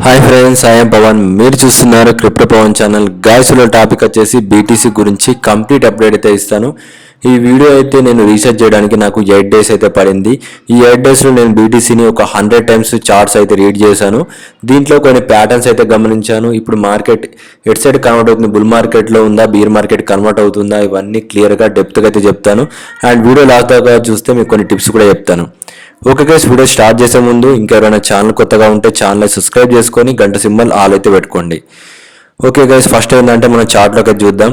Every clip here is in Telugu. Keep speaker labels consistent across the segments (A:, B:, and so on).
A: Hi friends, I'm Pawan. మీరు చూస్తున్నారు క్రిప్టో పవన్ ఛానల్. గాయస్లో టాపిక్ వచ్చేసి బీటీసీ గురించి కంప్లీట్ అప్డేట్ అయితే ఇస్తాను. ఈ వీడియో అయితే నేను రీసెర్చ్ చేయడానికి నాకు 8 డేస్ అయితే పడింది. ఈ 8 డేస్లో నేను బీటీసీని ఒక 100 టైమ్స్ చార్ట్స్ అయితే రీడ్ చేశాను. దీంట్లో కొన్ని ప్యాటర్న్స్ అయితే గమనించాను. ఇప్పుడు మార్కెట్ ఎట్ సైడ్ కన్వర్ట్ అవుతుంది, బుల్ మార్కెట్లో ఉందా, బీర్ మార్కెట్ కన్వర్ట్ అవుతుందా, ఇవన్నీ క్లియర్గా డెప్త్గా అయితే చెప్తాను. అండ్ వీడియో లాస్ట్ దాకా చూస్తే మీకు కొన్ని టిప్స్ కూడా చెప్తాను. ఓకే గైస్, వీడియో స్టార్ట్ చేసే ముందు ఇంకెవరైనా ఛానల్ కొత్తగా ఉంటే ఛానల్ సబ్స్క్రైబ్ చేసుకొని గంట సింబల్ ఆల్ అయితే పెట్టుకోండి. ఓకే గైస్, ఫస్ట్ ఏంటంటే మనం చార్ట్లోకి చూద్దాం.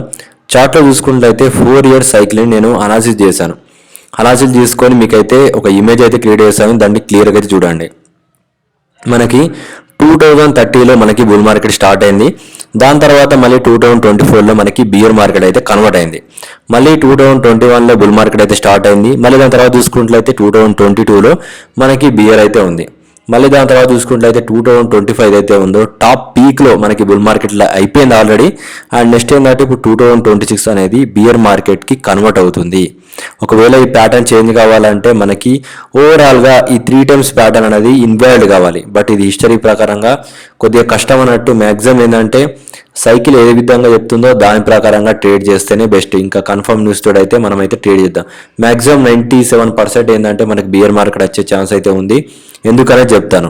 A: చార్ట్లో చూసుకున్నట్లయితే 4 ఇయర్స్ సైకిల్ని నేను అనాలిసిస్ చేశాను. అనాలిసిస్ చేసుకొని మీకైతే ఒక ఇమేజ్ అయితే క్రియేట్ చేశాను. దాన్ని క్లియర్గా అయితే చూడండి. మనకి 2030లో మనకి బుల్ మార్కెట్ స్టార్ట్ అయింది. దాని తర్వాత మళ్ళీ 2024లో మనకి బియర్ మార్కెట్ అయితే కన్వర్ట్ అయింది. మళ్ళీ 2021లో బుల్ మార్కెట్ అయితే స్టార్ట్ అయింది. మళ్ళీ దాని తర్వాత చూసుకున్నట్లయితే 2022లో మనకి బియర్ అయితే ఉంది. మళ్ళీ దాని తర్వాత చూసుకున్నట్లయితే 2025 అయితే ఉందో టాప్ పీక్లో మనకి బుల్ మార్కెట్లో అయిపోయింది ఆల్రెడీ. అండ్ నెక్స్ట్ ఏంటంటే ఇప్పుడు 2026 అనేది బియర్ మార్కెట్కి కన్వర్ట్ అవుతుంది. ఒకవేళ ఈ ప్యాటర్న్ చేంజ్ కావాలంటే మనకి ఓవరాల్గా ఈ 3 టైమ్స్ ప్యాటర్న్ అనేది ఇన్వాల్డ్ కావాలి. బట్ ఇది హిస్టరీ ప్రకారంగా కొద్దిగా కష్టం అన్నట్టు. మ్యాక్సిమం ఏంటంటే సైకిల్ ఏ విధంగా చెప్తుందో దాని ప్రకారంగా ట్రేడ్ చేస్తేనే బెస్ట్. ఇంకా కన్ఫర్మ్ న్యూస్ తోడు అయితే మనం అయితే ట్రేడ్ చేద్దాం. మ్యాక్సిమం 97% ఏంటంటే మనకి బియర్ మార్కెట్ వచ్చే ఛాన్స్ అయితే ఉంది. ఎందుకనేది చెప్తాను.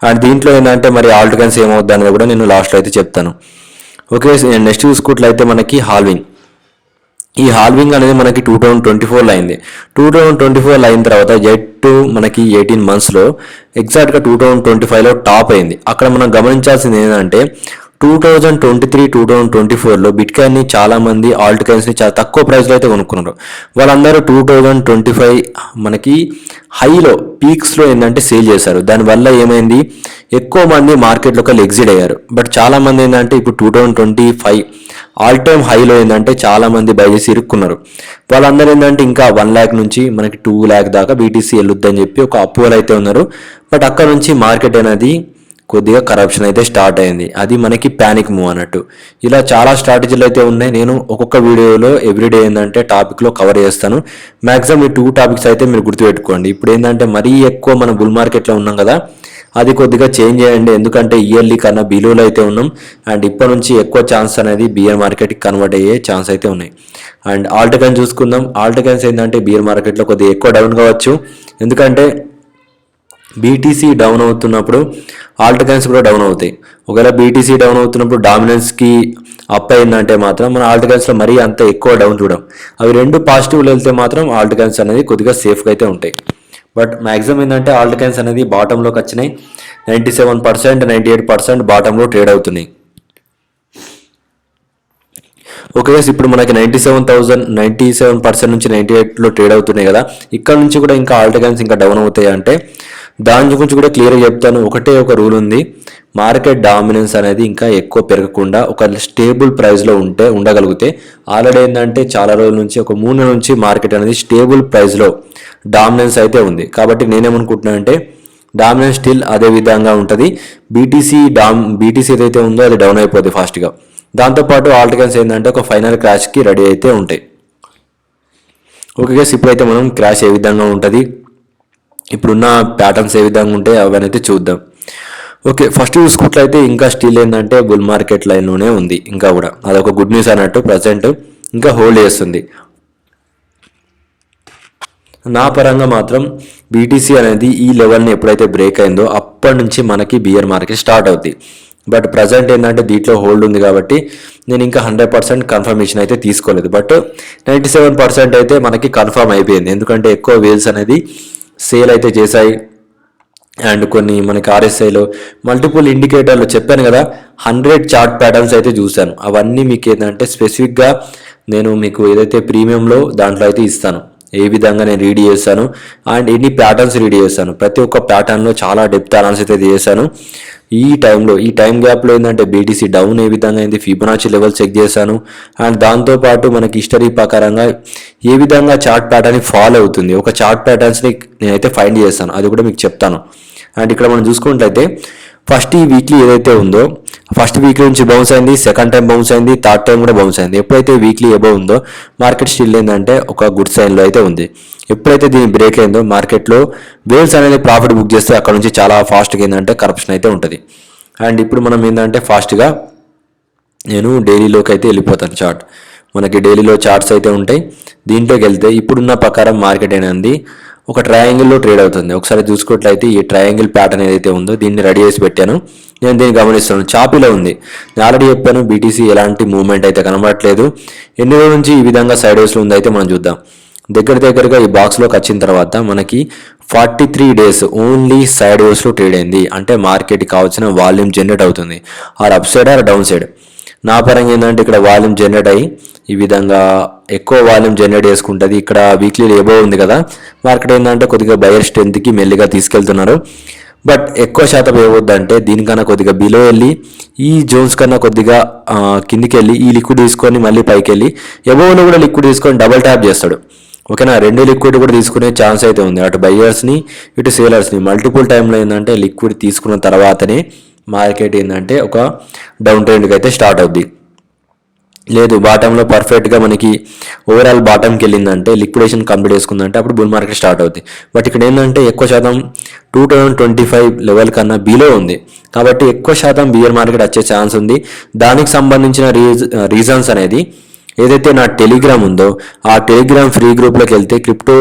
A: అండ్ దీంట్లో ఏంటంటే మరి ఆల్ట్ కాయిన్స్ ఏమవుద్ది అనేది కూడా నేను లాస్ట్లో అయితే చెప్తాను. ఓకే, నెక్స్ట్ చూసుకున్నట్లయితే మనకి హాల్వింగ్. ఈ హాల్వింగ్ అనేది మనకి 2024లో అయింది. 2024లో అయిన తర్వాత మనకి 18 మంత్స్లో ఎగ్జాక్ట్గా 2025లో టాప్ అయింది. అక్కడ మనం గమనించాల్సింది ఏంటంటే 2023, 2024లో బిట్ కాయిన్ని చాలా మంది ఆల్ట్ కాయిన్స్ని చాలా తక్కువ ప్రైస్లో అయితే కొనుక్కున్నారు. వాళ్ళందరూ 2025 మనకి హైలో పీక్స్లో ఏంటంటే సేల్ చేశారు. దానివల్ల ఏమైంది, ఎక్కువ మంది మార్కెట్లోకి ఎగ్జిట్ అయ్యారు. బట్ చాలా మంది ఏంటంటే ఇప్పుడు 2025 ఆల్ టైమ్ హైలో ఏంటంటే చాలా మంది బై చేసి ఇరుక్కున్నారు. వాళ్ళందరూ ఏంటంటే ఇంకా 1 lakh నుంచి మనకి 2 lakh దాకా బీటీసీ వెళ్ళొద్దని చెప్పి ఒక అప్రూవల్ అయితే ఉన్నారు. బట్ అక్కడ నుంచి మార్కెట్ అనేది కొద్దిగా కరప్షన్ అయితే స్టార్ట్ అయింది. అది మనకి ప్యానిక్ మూవ్ అన్నట్టు. ఇలా చాలా స్ట్రాటజీలు అయితే ఉన్నాయి. నేను ఒక్కొక్క వీడియోలో ఎవ్రీడే ఏంటంటే టాపిక్లో కవర్ చేస్తాను. మ్యాక్సిమం ఈ 2 టాపిక్స్ అయితే మీరు గుర్తుపెట్టుకోండి. ఇప్పుడు ఏంటంటే మరీ ఎక్కువ మనం బుల్ మార్కెట్లో ఉన్నాం కదా, అది కొద్దిగా చేంజ్ చేయండి. ఎందుకంటే ఇయర్లీ కన్నా బిలోలో అయితే ఉన్నాం. అండ్ ఇప్పటి నుంచి ఎక్కువ ఛాన్స్ అనేది బియర్ మార్కెట్కి కన్వర్ట్ అయ్యే ఛాన్స్ అయితే ఉన్నాయి. అండ్ ఆల్ట్ కాయిన్స్ చూసుకుందాం. ఆల్ట్ కాయిన్స్ ఏంటంటే బియర్ మార్కెట్లో కొద్దిగా ఎక్కువ డౌన్ కావచ్చు. ఎందుకంటే బీటీసీ డౌన్ అవుతున్నప్పుడు ఆల్ట్ కాయిన్స్ కూడా డౌన్ అవుతాయి. ఒకవేళ బీటీసీ డౌన్ అవుతున్నప్పుడు డామినెన్స్కి అప్ అయిందంటే మాత్రం మన ఆల్ట్ కాయిన్స్లో మరీ అంత ఎక్కువ డౌన్ చూడం. అవి రెండు పాజిటివ్లో వెళ్తే మాత్రం ఆల్ట్ కాయిన్స్ అనేది కొద్దిగా సేఫ్గా అయితే ఉంటాయి. బట్ మ్యాక్సిమం ఏంటంటే ఆల్ట్ కాయిన్స్ అనేది బాటంలోకి వచ్చినాయి. 97%, 98% బాటంలో ట్రేడ్ అవుతున్నాయి. ఓకే, ఇప్పుడు మనకి 97% నుంచి 98లో ట్రేడ్ అవుతున్నాయి కదా. ఇక్కడ నుంచి కూడా ఇంకా ఆల్ట్ కాయిన్స్ ఇంకా డౌన్ అవుతాయి అంటే దాని గురించి కూడా క్లియర్గా చెప్తాను. ఒకటే ఒక రూల్ ఉంది, మార్కెట్ డామినెన్స్ అనేది ఇంకా ఎక్కువ పెరగకుండా ఒక స్టేబుల్ ప్రైస్లో ఉండగలిగితే ఆల్రెడీ ఏంటంటే చాలా రోజుల నుంచి ఒక 3 నెలల నుంచి మార్కెట్ అనేది స్టేబుల్ ప్రైస్లో డామినెన్స్ అయితే ఉంది. కాబట్టి నేనేమనుకుంటున్నాను అంటే డామినెన్స్ స్టిల్ అదే విధంగా ఉంటుంది. బీటీసీ ఏదైతే ఉందో అది డౌన్ అయిపోతుంది ఫాస్ట్గా. దాంతోపాటు ఆల్ట్ కాయిన్స్ ఏంటంటే ఒక ఫైనల్ క్రాష్కి రెడీ అయితే ఉంటాయి. ఓకే గైస్, ఇప్పుడైతే మనం క్రాష్ ఏ విధంగా ఉంటుంది, ఇప్పుడున్న ప్యాటర్న్స్ ఏ విధంగా ఉంటాయి అవన్నీ అయితే చూద్దాం. ఓకే, ఫస్ట్ చూసుకున్నట్లయితే ఇంకా స్టిల్ ఏంటంటే బుల్ మార్కెట్ లైన్లోనే ఉంది. ఇంకా కూడా అదొక గుడ్ న్యూస్ అన్నట్టు. ప్రజెంట్ ఇంకా హోల్డ్ చేస్తుంది. నా పరంగా మాత్రం బీటీసీ అనేది ఈ లెవెల్ని ఎప్పుడైతే బ్రేక్ అయిందో అప్పటి నుంచి మనకి బియర్ మార్కెట్ స్టార్ట్ అవుతుంది. బట్ ప్రజెంట్ ఏంటంటే దీంట్లో హోల్డ్ ఉంది కాబట్టి నేను ఇంకా 100% కన్ఫర్మేషన్ అయితే తీసుకోలేదు. బట్ 97% అయితే మనకి కన్ఫర్మ్ అయిపోయింది. ఎందుకంటే ఎక్కువ వేల్స్ అనేది సేల్ అయితే చేశాయి. అండ్ కొన్ని మనకి ఆర్ఎస్ఐలో మల్టిపుల్ ఇండికేటర్లు చెప్పాను కదా, 100 చార్ట్ ప్యాటర్న్స్ అయితే చూశాను. అవన్నీ మీకు ఏంటంటే స్పెసిఫిక్గా నేను మీకు ఏదైతే ప్రీమియంలో దాంట్లో అయితే ఇస్తాను, ఏ విధంగా నేను రీడ్ చేశాను అండ్ ఎన్ని ప్యాటర్న్స్ రీడ్ చేశాను. ప్రతి ఒక్క ప్యాటర్న్లో చాలా డెప్త్ అనాలిసిస్ అయితే చేశాను. ఈ టైం గ్యాప్లో ఏంటంటే బీటీసీ డౌన్ ఏ విధంగా అయింది, ఫిబొనాచి లెవెల్ చెక్ చేశాను. అండ్ దాంతోపాటు మనకి హిస్టరీ ప్రకారంగా ఏ విధంగా చార్ట్ ప్యాటర్న్ ఫాలో అవుతుంది, ఒక చార్ట్ ప్యాటర్న్స్ని నేనైతే ఫైండ్ చేస్తాను, అది కూడా మీకు చెప్తాను. అండ్ ఇక్కడ మనం చూసుకున్నట్లయితే ఫస్ట్ ఈ వీక్లీ ఏదైతే ఉందో ఫస్ట్ వీక్లీ నుంచి బౌన్స్ అయింది, సెకండ్ టైం బౌన్స్ అయింది, థర్డ్ టైం కూడా బౌన్స్ అయింది. ఎప్పుడైతే వీక్లీ అబౌవ్ ఉందో మార్కెట్ స్టిల్ ఏంటంటే ఒక గుడ్ సైన్లో అయితే ఉంది. ఎప్పుడైతే దీన్ని బ్రేక్ అయిందో మార్కెట్లో వేల్స్ అనేది ప్రాఫిట్ బుక్ చేస్తే అక్కడ నుంచి చాలా ఫాస్ట్గా ఏంటంటే కరప్షన్ అయితే ఉంటుంది. అండ్ ఇప్పుడు మనం ఏంటంటే ఫాస్ట్గా నేను డైలీలోకి అయితే వెళ్ళిపోతాను. చార్ట్ మనకి డైలీలో చార్ట్స్ అయితే ఉంటాయి. దీంట్లోకి వెళ్తే ఇప్పుడున్న ప్రకారం మార్కెట్ అనేది ఒక ట్రయాంగిల్లో ట్రేడ్ అవుతుంది. ఒకసారి చూసుకున్నట్లయితే ఈ ట్రయాంగిల్ ప్యాటర్న్ ఏదైతే ఉందో దీన్ని రెడీ చేసి పెట్టాను. నేను దీన్ని గమనిస్తాను, చాపీలో ఉంది. నేను ఆల్రెడీ చెప్పాను బీటీసీ ఎలాంటి మూవ్మెంట్ అయితే కనబడట్లేదు. ఎన్ని రోజుల నుంచి ఈ విధంగా సైడ్ వేస్లో ఉంది అయితే మనం చూద్దాం. దగ్గరగా ఈ బాక్స్లోకి వచ్చిన తర్వాత మనకి 43 డేస్ ఓన్లీ సైడ్ వేస్లో ట్రేడ్ అయింది. అంటే మార్కెట్కి కావాల్సిన వాల్యూమ్ జనరేట్ అవుతుంది, or up side or down side. నా పరంగా ఏంటంటే ఇక్కడ వాల్యూమ్ జనరేట్ అయ్యి ఈ విధంగా ఎక్కువ వాల్యూమ్ జనరేట్ చేసుకుంటుంది. ఇక్కడ వీక్లీ ఎబో ఉంది కదా, మార్కెట్ ఏంటంటే కొద్దిగా బయర్ స్ట్రెంత్కి మెల్లిగా తీసుకెళ్తున్నారు. బట్ ఎక్కువ శాతం ఏమవుద్దంటే దీనికన్నా కొద్దిగా బిలో వెళ్ళి ఈ జోన్స్ కన్నా కొద్దిగా కిందికి వెళ్ళి ఈ లిక్విడ్ తీసుకొని మళ్ళీ పైకి వెళ్ళి ఎబోలో కూడా లిక్విడ్ తీసుకొని డబల్ ట్యాప్ చేస్తాడు. ఓకేనా, రెండు లిక్విడ్ కూడా తీసుకునే ఛాన్స్ అయితే ఉంది. అటు బయ్యర్స్ని ఇటు సేలర్స్ని మల్టిపుల్ టైంలో ఏంటంటే లిక్విడ్ తీసుకున్న తర్వాతనే మార్కెట్ ఏంటంటే ఒక డౌన్ ట్రెండ్కి అయితే స్టార్ట్ అవుద్ది. లేదు బాటంలో పర్ఫెక్ట్గా మనకి ఓవరాల్ బాటంకి వెళ్ళిందంటే లిక్విడేషన్ కంప్లీట్ చేసుకుందంటే అప్పుడు బుల్ మార్కెట్ స్టార్ట్ అవుతుంది. బట్ ఇక్కడ ఏంటంటే ఎక్కువ శాతం 2025 లెవెల్ కన్నా బిలో ఉంది. కాబట్టి ఎక్కువ శాతం బియర్ మార్కెట్ వచ్చే ఛాన్స్ ఉంది. దానికి సంబంధించిన రీజన్స్ అనేది ఏదైతే నా టెలిగ్రామ్ ఉందో ఆ టెలిగ్రామ్ ఫ్రీ గ్రూప్లోకి వెళ్తే క్రిప్టో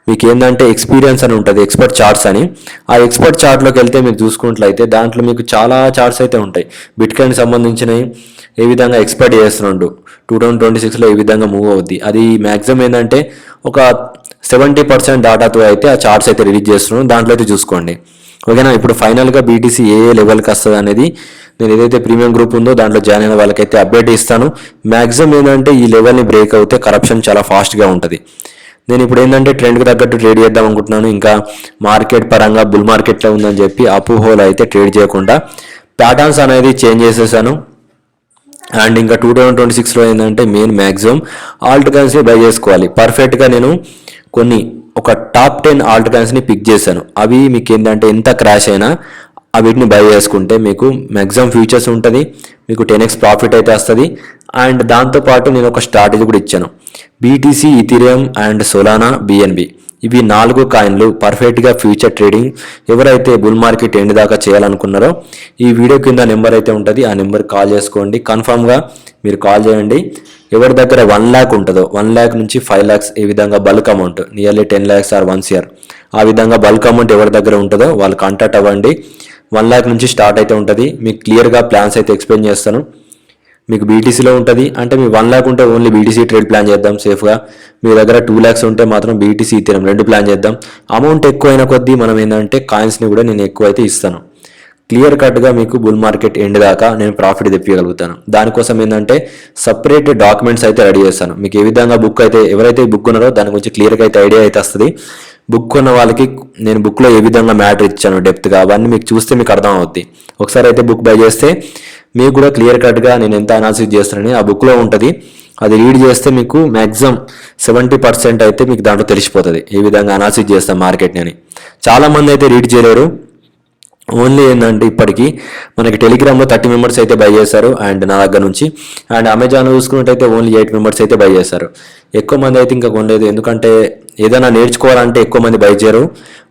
A: మీకు ఏంటంటే ఎక్స్పీరియన్స్ అని ఉంటుంది, ఎక్స్పర్ట్ చార్ట్స్ అని. ఆ ఎక్స్పర్ట్ చార్ట్లోకి వెళ్తే మీరు చూసుకున్నట్లయితే దాంట్లో మీకు చాలా చార్ట్స్ అయితే ఉంటాయి. బిట్కాయిన్ సంబంధించినవి ఏ విధంగా ఎక్స్పెక్ట్ చేస్తున్నాడు 2026లో ఏ విధంగా మూవ్ అవుద్ది, అది మ్యాక్సిమం ఏంటంటే ఒక 70% డాటాతో అయితే ఆ చార్ట్స్ అయితే రిలీజ్ చేస్తున్నాను. దాంట్లో అయితే చూసుకోండి. ఓకేనా, ఇప్పుడు ఫైనల్గా బీటీసీ ఏ లెవెల్కి వస్తుంది అనేది నేను ఏదైతే ప్రీమియం గ్రూప్ ఉందో దాంట్లో జాయిన్ అయిన వాళ్ళకైతే అప్డేట్ ఇస్తాను. మ్యాక్సిమం ఏంటంటే ఈ లెవెల్ని బ్రేక్ అవుతే కరప్షన్ చాలా ఫాస్ట్గా ఉంటుంది. నేను ఇప్పుడు ఏంటంటే ట్రెండ్కి తగ్గట్టు ట్రేడ్ చేద్దాం అనుకుంటున్నాను. ఇంకా మార్కెట్ పరంగా బుల్ మార్కెట్లో ఉందని చెప్పి అపోహోలో అయితే ట్రేడ్ చేయకుండా ప్యాటర్న్స్ అనేది చేంజ్ చేసేసాను. అండ్ ఇంకా 2026లో ఏంటంటే మెయిన్ మ్యాక్సిమం ఆల్ట్ కాయిన్స్ని బై చేసుకోవాలి. పర్ఫెక్ట్గా నేను ఒక టాప్ 10 ఆల్ట్ కాయిన్స్ని పిక్ చేశాను. అవి మీకు ఏంటంటే ఎంత క్రాష్ అయినా వీటిని బై చేసుకుంటే మీకు మ్యాక్సిమం ఫ్యూచర్స్ ఉంటుంది, మీకు 10x ప్రాఫిట్ అయితే వస్తుంది. అండ్ దాంతోపాటు నేను ఒక స్ట్రాటజీ కూడా ఇచ్చాను. BTC, Ethereum and Solana, BNB ఇవి 4 కాయిన్లు పర్ఫెక్ట్గా ఫ్యూచర్ ట్రేడింగ్ ఎవరైతే బుల్ మార్కెట్ ఎండ్ దాకా చేయాలనుకున్నారో ఈ వీడియో కింద నెంబర్ అయితే ఉంటుంది, ఆ నెంబర్ కాల్ చేసుకోండి. కన్ఫామ్గా మీరు కాల్ చేయండి. ఎవరి దగ్గర 1 lakh ఉంటుందో 1 lakh నుంచి 5 lakhs ఏ విధంగా bulk amount nearly 10 lakhs or 1 year ఆ విధంగా బల్క్ అమౌంట్ ఎవరి దగ్గర ఉంటుందో వాళ్ళు కాంటాక్ట్ అవ్వండి. 1 lakh నుంచి స్టార్ట్ అయితే ఉంటుంది. మీకు క్లియర్గా ప్లాన్స్ అయితే ఎక్స్ప్లెయిన్ చేస్తాను. మీకు బీటీసీలో ఉంటుంది అంటే మీ 1 lakh ఉంటే ఓన్లీ బీటీసీ ట్రేడ్ ప్లాన్ చేద్దాం సేఫ్గా. మీ దగ్గర 2 lakhs ఉంటే మాత్రం బీటీసీ, ఇథీరియం రెండు ప్లాన్ చేద్దాం. అమౌంట్ ఎక్కువ అయిన కొద్దీ మనం ఏంటంటే కాయిన్స్ని కూడా నేను ఎక్కువ అయితే ఇస్తాను. క్లియర్ కట్గా మీకు బుల్ మార్కెట్ ఎండ్ దాకా నేను ప్రాఫిట్ తెప్పించగలుగుతాను. దానికోసం ఏంటంటే సపరేట్ డాక్యుమెంట్స్ అయితే రెడీ చేస్తాను. మీకు ఏ విధంగా బుక్ అయితే ఎవరైతే బుక్ ఉన్నారో దాని గురించి క్లియర్గా అయితే ఐడియా అయితే వస్తుంది. బుక్ ఉన్న వాళ్ళకి నేను బుక్లో ఏ విధంగా మ్యాటర్ ఇచ్చాను డెప్త్గా అవన్నీ మీకు చూస్తే మీకు అర్థం అవుద్ది. ఒకసారి అయితే బుక్ బై చేస్తే మీకు కూడా క్లియర్ కట్గా నేను ఎంత అనాలిసిస్ చేస్తానని ఆ బుక్లో ఉంటుంది. అది రీడ్ చేస్తే మీకు మ్యాక్సిమం 70% అయితే మీకు దాంట్లో తెలిసిపోతుంది ఏ విధంగా అనాలిసిస్ చేస్తాం మార్కెట్ని అని. చాలామంది అయితే రీడ్ చేయలేరు. ఓన్లీ ఏంటంటే ఇప్పటికీ మనకి టెలిగ్రామ్లో 30 members అయితే బై చేశారు అండ్ నా దగ్గర నుంచి. అండ్ అమెజాన్ చూసుకున్నట్టయితే ఓన్లీ 8 members అయితే బై చేశారు. ఎక్కువ మంది అయితే ఇంకా కొనలేదు. ఎందుకంటే ఏదైనా నేర్చుకోవాలంటే ఎక్కువ మంది బై చేయరు.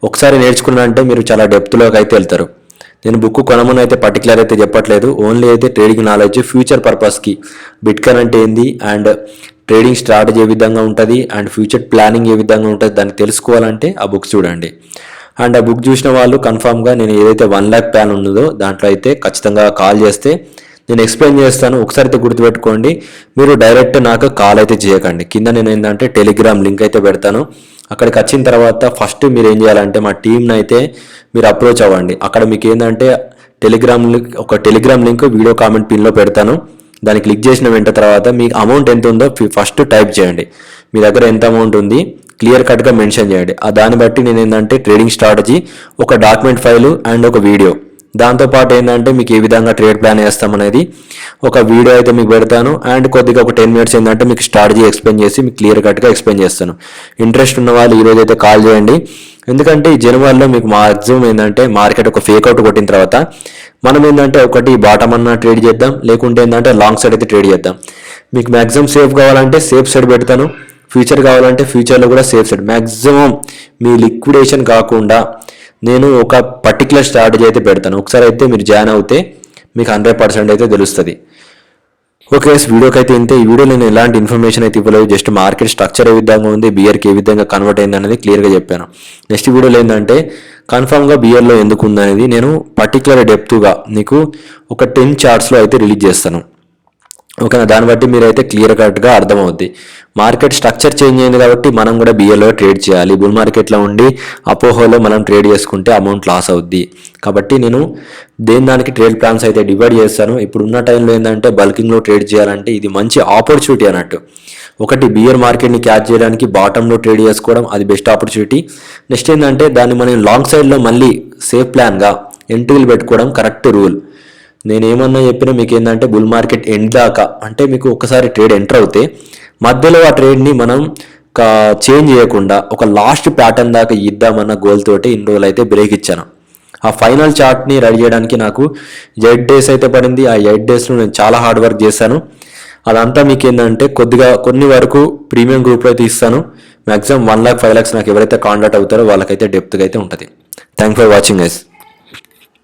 A: ఒకసారి నేర్చుకున్నారంటే మీరు చాలా డెప్త్లోకి అయితే వెళ్తారు. నేను బుక్ కొనమని అయితే పర్టికులర్ అయితే చెప్పట్లేదు. ఓన్లీ అయితే ట్రేడింగ్ నాలెడ్జ్ ఫ్యూచర్ పర్పస్కి బిట్కాయిన్ అంటే ఏంది అండ్ ట్రేడింగ్ స్ట్రాటజీ ఏ విధంగా ఉంటుంది అండ్ ఫ్యూచర్ ప్లానింగ్ ఏ విధంగా ఉంటుంది దాన్ని తెలుసుకోవాలంటే ఆ బుక్ చూడండి. అండ్ ఆ బుక్ చూసిన వాళ్ళు కన్ఫామ్గా నేను ఏదైతే 1 lakh ప్లాన్ ఉన్నదో దాంట్లో అయితే ఖచ్చితంగా కాల్ చేస్తే నేను ఎక్స్ప్లెయిన్ చేస్తాను. ఒకసారి అయితే గుర్తుపెట్టుకోండి, మీరు డైరెక్ట్ నాకు కాల్ అయితే చేయకండి. కింద నేను ఏంటంటే టెలిగ్రామ్ లింక్ అయితే పెడతాను. అక్కడికి వచ్చిన తర్వాత ఫస్ట్ మీరు ఏం చేయాలంటే మా టీంని అయితే మీరు అప్రోచ్ అవ్వండి. అక్కడ మీకు ఏంటంటే టెలిగ్రామ్ లింక్ వీడియో కామెంట్ పిన్లో పెడతాను. దాన్ని క్లిక్ చేసిన వెంట తర్వాత మీకు అమౌంట్ ఎంత ఉందో ఫస్ట్ టైప్ చేయండి. మీ దగ్గర ఎంత అమౌంట్ ఉంది క్లియర్ కట్గా మెన్షన్ చేయండి. దాన్ని బట్టి నేను ఏంటంటే ట్రేడింగ్ స్ట్రాటజీ ఒక డాక్యుమెంట్ ఫైలు అండ్ ఒక వీడియో దాంతోపాటు ఏంటంటే మీకు ఏ విధంగా ట్రేడ్ ప్లాన్ వేస్తామనేది ఒక వీడియో అయితే మీకు పెడతాను. అండ్ కొద్దిగా ఒక 10 minutes ఏంటంటే మీకు స్ట్రాటజీ ఎక్స్ప్లెయిన్ చేసి మీకు క్లియర్ కట్గా ఎక్స్ప్లెయిన్ చేస్తాను. ఇంట్రెస్ట్ ఉన్న వాళ్ళు ఈరోజు అయితే కాల్ చేయండి. ఎందుకంటే ఈ జనవరిలో మీకు మ్యాక్సిమం ఏంటంటే మార్కెట్ ఒక ఫేక్ అవుట్ కొట్టిన తర్వాత మనం ఏంటంటే ఒకటి బాటమ్ అన్న ట్రేడ్ చేద్దాం, లేకుంటే ఏంటంటే లాంగ్ సైడ్ అయితే ట్రేడ్ చేద్దాం. మీకు మ్యాక్సిమం సేఫ్ కావాలంటే సేఫ్ సైడ్ పెడతాను, ఫ్యూచర్ కావాలంటే ఫ్యూచర్లో కూడా సేఫ్ సైడ్. మ్యాక్సిమం మీ లిక్విడేషన్ కాకుండా నేను ఒక పర్టికులర్ స్ట్రాటజీ అయితే పెడతాను. ఒకసారి అయితే మీరు జాయిన్ అవుతే మీకు 100% అయితే తెలుస్తుంది. ఓకే, వీడియోకి అయితే ఇంతే. ఈ వీడియో నేను ఎలాంటి ఇన్ఫర్మేషన్ అయితే ఇవ్వలేదు, జస్ట్ మార్కెట్ స్ట్రక్చర్ ఏ విధంగా ఉంది, బియర్కి ఏ విధంగా కన్వర్ట్ అయింది అనేది క్లియర్గా చెప్పాను. నెక్స్ట్ వీడియోలో ఏంటంటే కన్ఫామ్గా బియర్లో ఎందుకు ఉందనేది నేను పర్టికులర్ డెప్త్గా నీకు ఒక 10 చార్ట్స్లో అయితే రిలీజ్ చేస్తాను. ఓకేనా, దాన్ని బట్టి మీరైతే క్లియర్ కట్గా అర్థమవుద్ది. మార్కెట్ స్ట్రక్చర్ చేంజ్ అయింది కాబట్టి మనం కూడా బిఏలో ట్రేడ్ చేయాలి. బుల్ మార్కెట్లో ఉండి అపోహలో మనం ట్రేడ్ చేసుకుంటే అమౌంట్ లాస్ అవుద్ది. కాబట్టి నేను దానికి ట్రేడ్ ప్లాన్స్ అయితే డివైడ్ చేస్తాను. ఇప్పుడున్న టైంలో ఏంటంటే బల్కింగ్లో ట్రేడ్ చేయాలంటే ఇది మంచి ఆపర్చునిటీ అన్నట్టు. ఒకటి బియర్ మార్కెట్ని క్యాచ్ చేయడానికి బాటంలో ట్రేడ్ చేసుకోవడం అది బెస్ట్ ఆపర్చునిటీ. నెక్స్ట్ ఏంటంటే దాన్ని మనం లాంగ్ సైడ్లో మళ్ళీ సేఫ్ ప్లాన్గా ఎంట్రీలు పెట్టుకోవడం కరెక్ట్ రూల్. నేను ఏమన్నా చెప్పినా మీకు ఏంటంటే బుల్ మార్కెట్ ఎండ్ దాకా అంటే మీకు ఒకసారి ట్రేడ్ ఎంటర్ అవుతే మధ్యలో ఆ ట్రేడ్ని మనం చేంజ్ చేయకుండా ఒక లాస్ట్ ప్యాటర్న్ దాకా ఇద్దామన్న గోల్ తోటి ఇన్ని రోజులు అయితే బ్రేక్ ఇచ్చాను. ఆ ఫైనల్ చార్ట్ని రెడీ చేయడానికి నాకు 8 days అయితే పడింది. ఆ 8 daysలో నేను చాలా హార్డ్ వర్క్ చేశాను. అదంతా మీకు ఏంటంటే కొన్ని వరకు ప్రీమియం గ్రూప్లో అయితే ఇస్తాను. మ్యాక్సిమం 1 lakh 5 lakhs నాకు ఎవరైతే కాంటాక్ట్ అవుతారో వాళ్ళకైతే డెప్త్గా అయితే ఉంటుంది. Thank for watching guys.